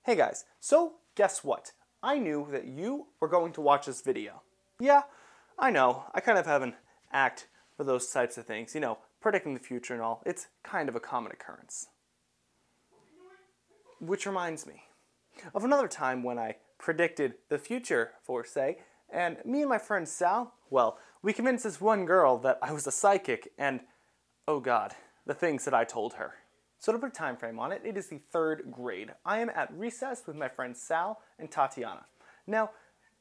Hey guys, so guess what? I knew that you were going to watch this video. Yeah, I know, I kind of have an act for those types of things, you know, predicting the future and all. It's kind of a common occurrence. Which reminds me of another time when I predicted the future, for say, and me and my friend Sal, well, we convinced this one girl that I was a psychic, and oh god, the things that I told her. So to put a time frame on it, it is the 3rd grade. I am at recess with my friends Sal and Tatiana. Now,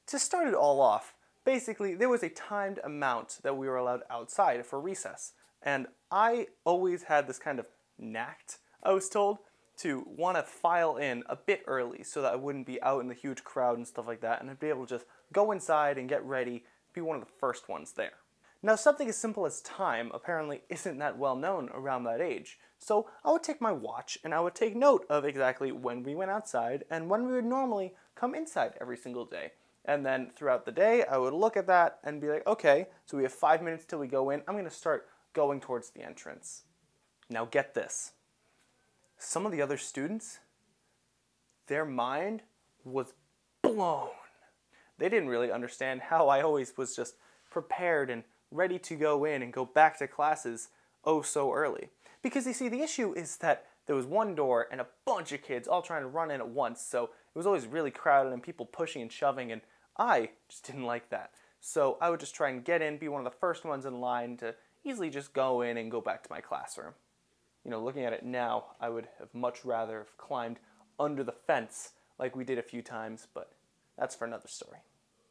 to start it all off, basically there was a timed amount that we were allowed outside for recess. And I always had this kind of knack, I was told, to want to file in a bit early so that I wouldn't be out in the huge crowd and stuff like that, and I'd be able to just go inside and get ready, be one of the first ones there. Now, something as simple as time apparently isn't that well known around that age. So I would take my watch and I would take note of exactly when we went outside and when we would normally come inside every single day. And then throughout the day, I would look at that and be like, okay, so we have 5 minutes till we go in. I'm going to start going towards the entrance. Now get this. Some of the other students, their mind was blown. They didn't really understand how I always was just prepared and ready to go in and go back to classes oh so early. Because you see, the issue is that there was one door and a bunch of kids all trying to run in at once, so it was always really crowded and people pushing and shoving, and I just didn't like that. So I would just try and get in, be one of the first ones in line to easily just go in and go back to my classroom. You know, looking at it now, I would have much rather have climbed under the fence like we did a few times, but that's for another story.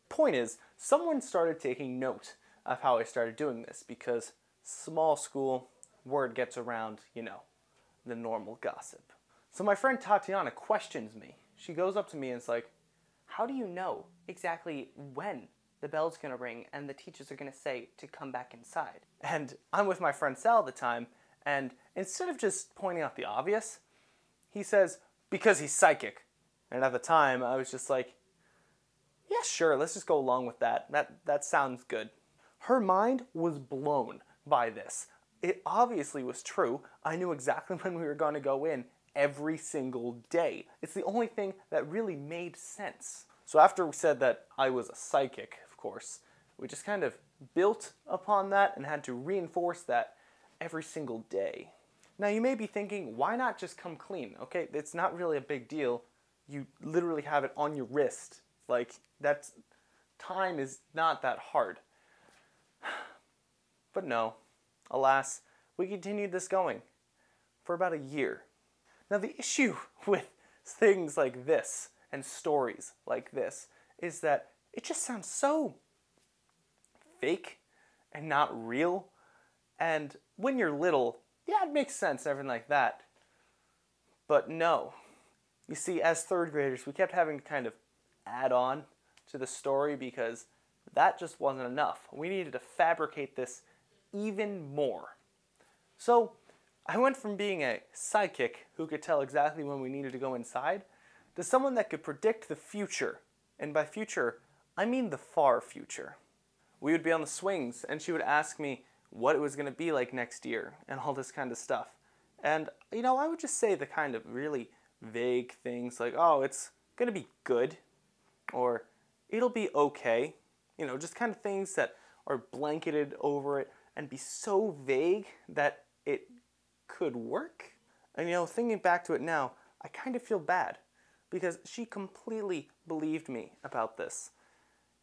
Point is, someone started taking note of how I started doing this because small school, word gets around, you know, the normal gossip. So my friend Tatiana questions me. She goes up to me and is like, how do you know exactly when the bell's gonna ring and the teachers are gonna say to come back inside? And I'm with my friend Sal at the time, and instead of just pointing out the obvious, he says, because he's psychic. And at the time, I was just like, yeah, sure, let's just go along with that. That sounds good. Her mind was blown by this. It obviously was true. I knew exactly when we were going to go in every single day. It's the only thing that really made sense. So after we said that I was a psychic, of course, we just kind of built upon that and had to reinforce that every single day. Now you may be thinking, why not just come clean? Okay, it's not really a big deal. You literally have it on your wrist. Like, time is not that hard. But no, alas, we continued this going for about a year. Now the issue with things like this and stories like this is that it just sounds so fake and not real. And when you're little, yeah, it makes sense and everything like that. But no. You see, as 3rd graders, we kept having to kind of add on to the story because that just wasn't enough. We needed to fabricate this even more. So I went from being a psychic who could tell exactly when we needed to go inside to someone that could predict the future. And by future, I mean the far future. We would be on the swings and she would ask me what it was going to be like next year and all this kind of stuff. And, you know, I would just say the kind of really vague things like, oh, it's going to be good, or it'll be okay. You know, just kind of things that are blanketed over it and be so vague that it could work. And, you know, thinking back to it now, I kind of feel bad because she completely believed me about this.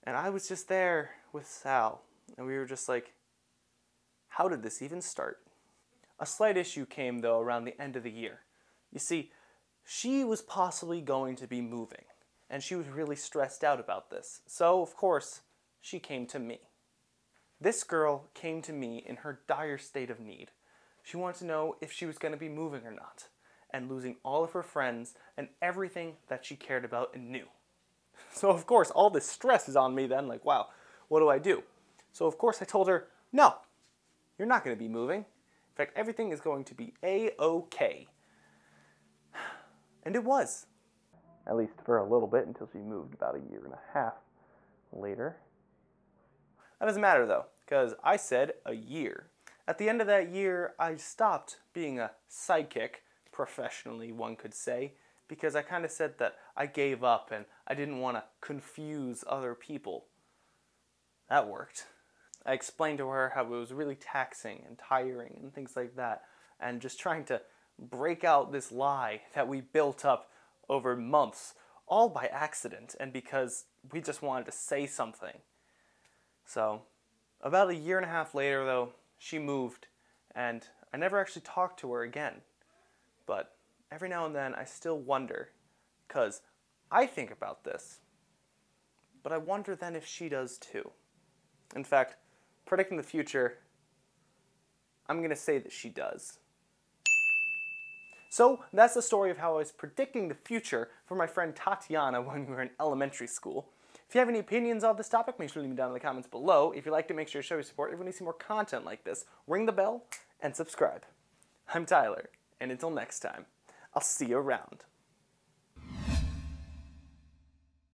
And I was just there with Sal, and we were just like, how did this even start? A slight issue came, though, around the end of the year. You see, she was possibly going to be moving, and she was really stressed out about this. So, of course, she came to me. This girl came to me in her dire state of need. She wanted to know if she was going to be moving or not, and losing all of her friends and everything that she cared about and knew. So, of course, all this stress is on me then, like, wow, what do I do? So, of course, I told her, no, you're not going to be moving. In fact, everything is going to be A-OK. And it was. At least for a little bit, until she moved about a year and a half later. That doesn't matter, though, because I said a year. At the end of that year, I stopped being a psychic, professionally one could say, because I kind of said that I gave up and I didn't want to confuse other people. That worked. I explained to her how it was really taxing and tiring and things like that, and just trying to break out this lie that we built up over months, all by accident and because we just wanted to say something. So, about a year and a half later though, she moved, and I never actually talked to her again. But every now and then I still wonder, because I think about this, but I wonder then if she does too. In fact, predicting the future, I'm going to say that she does. So that's the story of how I was predicting the future for my friend Tatiana when we were in elementary school. If you have any opinions on this topic, make sure to leave them down in the comments below. If you liked it, make sure to show your support. If you want to see more content like this, ring the bell and subscribe. I'm Tyler, and until next time, I'll see you around.